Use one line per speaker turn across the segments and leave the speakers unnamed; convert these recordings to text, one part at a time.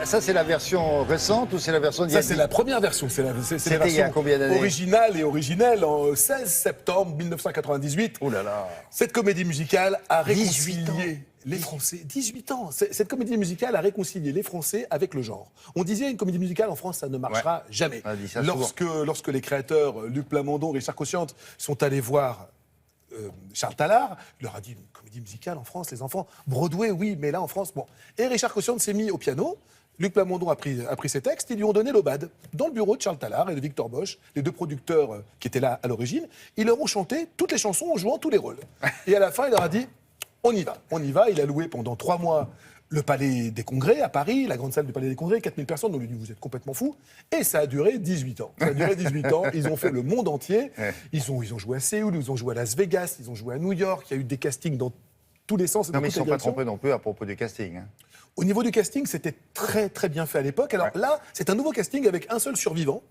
Ça, c'est la version récente ou c'est la version d'il y a
Ça, c'est la première version. C'est la
il y a
version
combien d'années?
originale et originelle en 16 septembre 1998.
Oh là là.
Cette comédie musicale a
18
réconcilié les Français. 18 ans. Cette comédie musicale a réconcilié les Français avec le genre. On disait une comédie musicale en France, ça ne marchera jamais.
On a dit ça
Lorsque les créateurs Luc Plamondon, Richard Cochiante sont allés voir Charles Tallard, il leur a dit une comédie musicale en France, les enfants. Broadway, oui, mais là en France, bon. Et Richard Cochiante s'est mis au piano. Luc Plamondon a pris ses textes, ils lui ont donné l'aubade dans le bureau de Charles Tallard et de Victor Bosch, les deux producteurs qui étaient là à l'origine. Ils leur ont chanté toutes les chansons en jouant tous les rôles. Et à la fin, il leur a dit on y va, on y va. Il a loué pendant 3 mois le Palais des Congrès à Paris, la grande salle du Palais des Congrès, 4000 personnes. On lui dit vous êtes complètement fous. Et ça a duré 18 ans. Ça a duré 18 ans. Ils ont fait le monde entier. Ils ont joué à Séoul, ils ont joué à Las Vegas, ils ont joué à New York. Il y a eu des castings dans tous les sens.
Non, mais ils ne sont pas trompés non plus à propos du casting. Hein.
Au niveau du casting, c'était très très bien fait à l'époque. Alors là, c'est un nouveau casting avec un seul survivant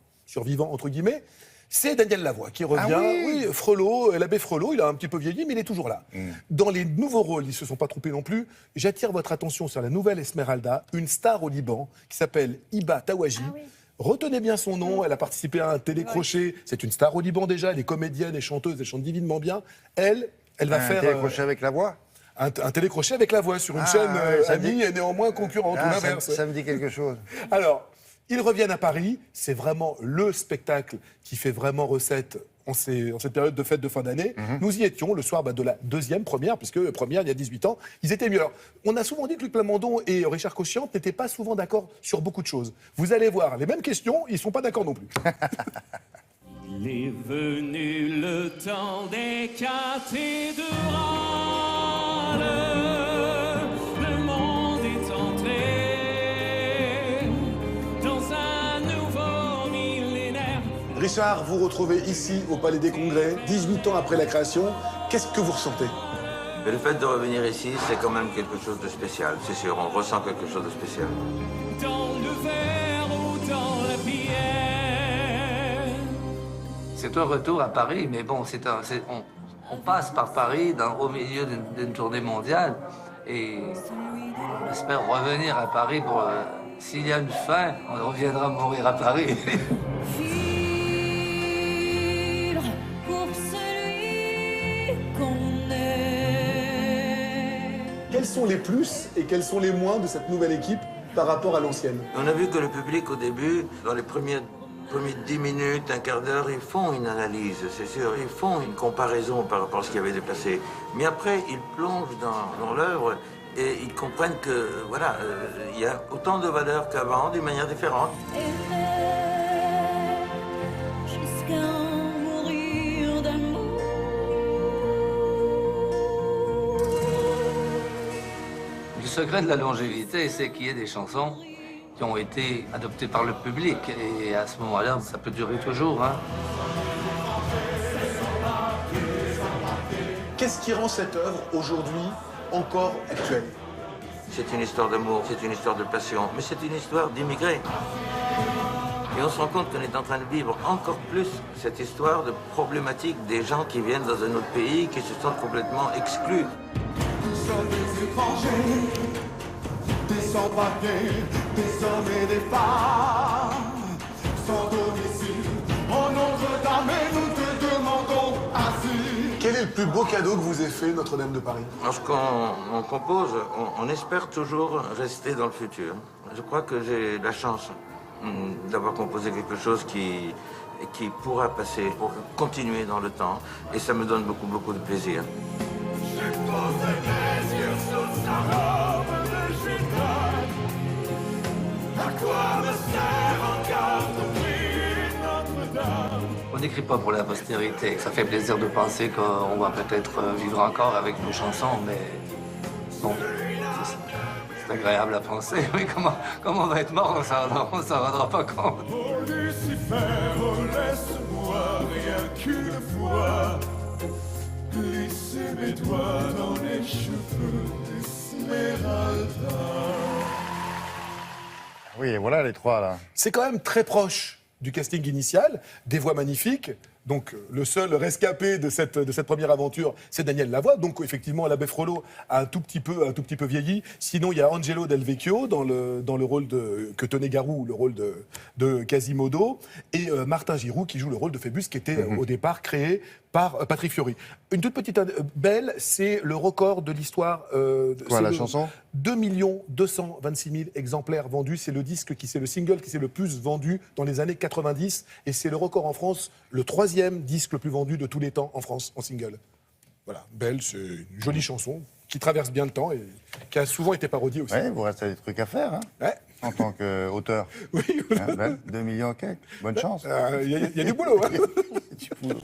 entre guillemets. C'est Daniel Lavoie qui revient.
Ah oui.
Frelot, l'abbé Frelot, il a un petit peu vieilli, mais il est toujours là. Dans les nouveaux rôles, ils ne se sont pas trompés non plus. J'attire votre attention sur la nouvelle Esmeralda, une star au Liban qui s'appelle Iba Tawaji.
Ah oui.
Retenez bien son nom, elle a participé à un télécrochet. C'est une star au Liban déjà, elle est comédienne et chanteuse, elle chante divinement bien. Elle va faire...
télécrochet avec la voix.
Un télécrochet avec la voix sur une chaîne
ça
amie
dit-
et néanmoins concurrente, ou l'inverse.
ça me dit quelque chose.
Alors, ils reviennent à Paris, c'est vraiment le spectacle qui fait vraiment recette en cette période de fête de fin d'année. Nous y étions le soir de la deuxième première, puisque première, il y a 18 ans, ils étaient mieux. Alors, on a souvent dit que Luc Plamondon et Richard Cochiante n'étaient pas souvent d'accord sur beaucoup de choses. Vous allez voir, les mêmes questions, ils ne sont pas d'accord non plus.
Il est venu le temps des cathédrales. Le monde est entré dans un nouveau millénaire.
Richard, vous retrouvez ici au Palais des Congrès, 18 ans après la création. Qu'est-ce que vous ressentez?
Mais le fait de revenir ici, c'est quand même quelque chose de spécial. C'est sûr, on ressent quelque chose de spécial.
Dans le verre ou dans la pierre.
C'est un retour à Paris, mais bon, on passe par Paris au milieu d'une tournée mondiale et on espère revenir à Paris pour... s'il y a une fin, on reviendra mourir à Paris.
Vivre pour celui qu'on est.
Quels sont les plus et quels sont les moins de cette nouvelle équipe par rapport à l'ancienne?
On a vu que le public, au début, dans les premiers 10 minutes, un quart d'heure, ils font une analyse, c'est sûr. Ils font une comparaison par rapport à ce qui avait été passé. Mais après, ils plongent dans l'œuvre et ils comprennent que, voilà, il y a autant de valeurs qu'avant, d'une manière différente.
Aimer jusqu'à mourir d'amour.
Le secret de la longévité, c'est qu'il y ait des chansons qui ont été adoptées par le public. Et à ce moment-là, ça peut durer toujours. Hein.
Qu'est-ce qui rend cette œuvre aujourd'hui encore actuelle?
C'est une histoire d'amour, c'est une histoire de passion, mais c'est une histoire d'immigrés. Et on se rend compte qu'on est en train de vivre encore plus cette histoire de problématique des gens qui viennent dans un autre pays, qui se sentent complètement exclus.
Nous sommes des étrangers, des sans-papiers, des hommes et des femmes, sans domicile. En Notre-Dame, et nous te demandons asile.
Quel est le plus beau cadeau que vous ait fait Notre-Dame de Paris?
Lorsqu'on compose, on espère toujours rester dans le futur. Je crois que j'ai la chance d'avoir composé quelque chose qui pourra passer, pour continuer dans le temps. Et ça me donne beaucoup, beaucoup de plaisir.
Je pose les yeux sur sa robe de gitane. À quoi me sert encore de prier Notre-Dame?
On n'écrit pas pour la postérité. Ça fait plaisir de penser qu'on va peut-être vivre encore avec nos chansons, mais bon, c'est agréable à penser. Oui, comment on va être mort, on s'en rendra pas compte.
Oh Lucifer, oh laisse-moi rien qu'une fois glisser mes doigts dans les cheveux d'Esmeralda.
Oui, et voilà les trois là.
C'est quand même très proche du casting initial, des voix magnifiques, Donc le seul rescapé de cette première aventure, c'est Daniel Lavoie. Donc effectivement, l'abbé Frollo a un tout petit peu vieilli. Sinon, il y a Angelo Del Vecchio dans le rôle que tenait Garou, le rôle de Quasimodo, et Martin Giroux qui joue le rôle de Phébus, qui était au départ créé par Patrick Fiori. Une toute petite belle, c'est le record de l'histoire.
Quoi, la chanson
2 226 000 exemplaires vendus. C'est le single qui s'est le plus vendu dans les années 90. Et c'est le record en France, le 3e disque le plus vendu de tous les temps en France, en single. Voilà, Belle, c'est une jolie chanson qui traverse bien le temps et qui a souvent été parodiée aussi.
Ouais, vous restez des trucs à faire, hein,
Ouais.
en tant qu'auteur.
Oui,
Hein, Belle, 2 millions quelques. Bonne chance.
il y a du boulot. Hein.
Du boulot.